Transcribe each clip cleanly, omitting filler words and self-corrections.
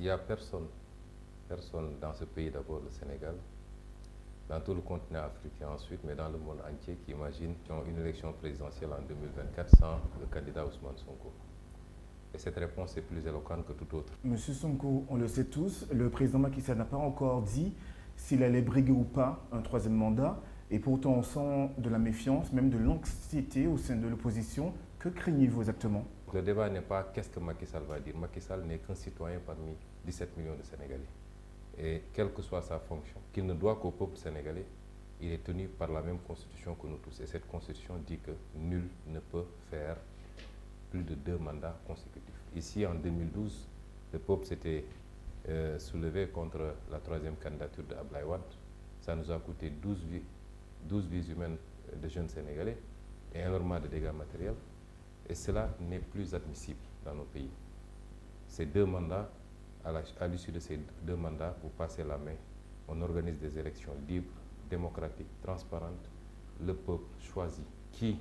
n'y a personne dans ce pays, d'abord le Sénégal, dans tout le continent africain ensuite, mais dans le monde entier, qui imagine une élection présidentielle en 2024 sans le candidat Ousmane Sonko. Et cette réponse est plus éloquente que toute autre. Monsieur Sonko, on le sait tous, le président Macky Sall n'a pas encore dit s'il allait briguer ou pas un troisième mandat. Et pourtant, on sent de la méfiance, même de l'anxiété au sein de l'opposition. Que craignez-vous exactement? Le débat n'est pas qu'est-ce que Macky Sall va dire. Macky Sall n'est qu'un citoyen parmi 17 millions de Sénégalais. Et quelle que soit sa fonction, qu'il ne doit qu'au peuple sénégalais, il est tenu par la même constitution que nous tous. Et cette constitution dit que nul ne peut faire plus de 2 mandats consécutifs. Ici, en 2012, le peuple s'était soulevé contre la 3e candidature d'Abdoulaye Wade. Ça nous a coûté 12 vies humaines de jeunes Sénégalais et énormément de dégâts matériels. Et cela n'est plus admissible dans nos pays. Ces 2 mandats, à l'issue de ces 2 mandats, vous passez la main. On organise des élections libres, démocratiques, transparentes. Le peuple choisit qui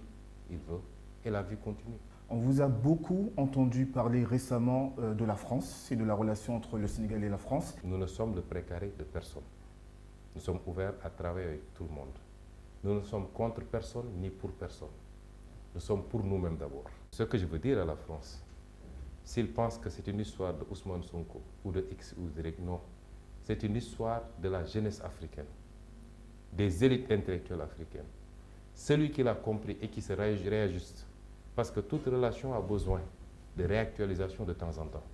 il veut et la vie continue. On vous a beaucoup entendu parler récemment de la France et de la relation entre le Sénégal et la France. Nous ne sommes le précaré de personne. Nous sommes ouverts à travailler avec tout le monde. Nous ne sommes contre personne ni pour personne. Nous sommes pour nous-mêmes d'abord. Ce que je veux dire à la France, s'ils pensent que c'est une histoire de Ousmane Sonko ou de X ou Y, non. C'est une histoire de la jeunesse africaine, des élites intellectuelles africaines. Celui qui l'a compris et qui se réajuste, parce que toute relation a besoin de réactualisation de temps en temps.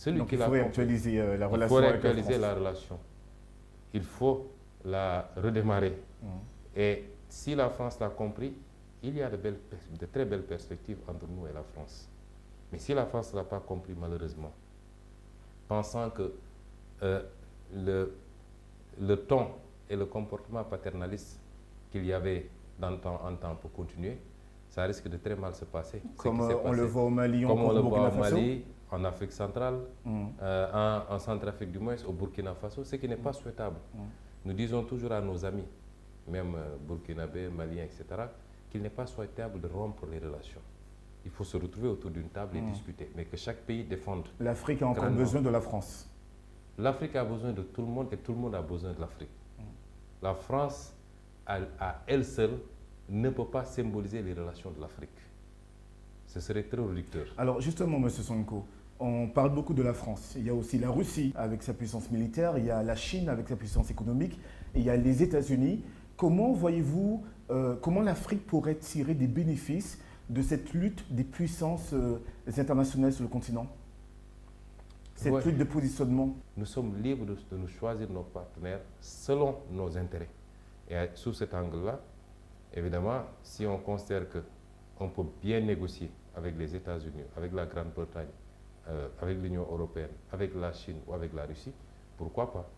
Donc il faut réactualiser la relation. Il faut réactualiser la relation. Il faut la redémarrer. Et si la France l'a compris, il y a de très belles perspectives entre nous et la France. Mais si la France ne l'a pas compris, malheureusement, pensant que le ton et le comportement paternaliste qu'il y avait en temps pour continuer, ça risque de très mal se passer. Comme on le voit au Mali, comme on le voit au Mali, en Afrique centrale, en Centrafrique du moins, au Burkina Faso, ce qui n'est pas souhaitable. Nous disons toujours à nos amis, même burkinabés, maliens, etc., qu'il n'est pas souhaitable de rompre les relations. Il faut se retrouver autour d'une table et discuter, mais que chaque pays défende. L'Afrique a encore besoin de la France. L'Afrique a besoin de tout le monde et tout le monde a besoin de l'Afrique. La France, à elle seule, ne peut pas symboliser les relations de l'Afrique. Ce serait très réducteur. Alors justement, M. Sonko, on parle beaucoup de la France. Il y a aussi la Russie avec sa puissance militaire, il y a la Chine avec sa puissance économique, et il y a les États-Unis. Comment voyez-vous, comment l'Afrique pourrait tirer des bénéfices de cette lutte des puissances internationales sur le continent? Cette lutte de positionnement. Nous sommes libres de nous choisir nos partenaires selon nos intérêts. Et sous cet angle-là, évidemment, si on considère qu'on peut bien négocier avec les États-Unis, avec la Grande-Bretagne, avec l'Union européenne, avec la Chine ou avec la Russie, pourquoi pas?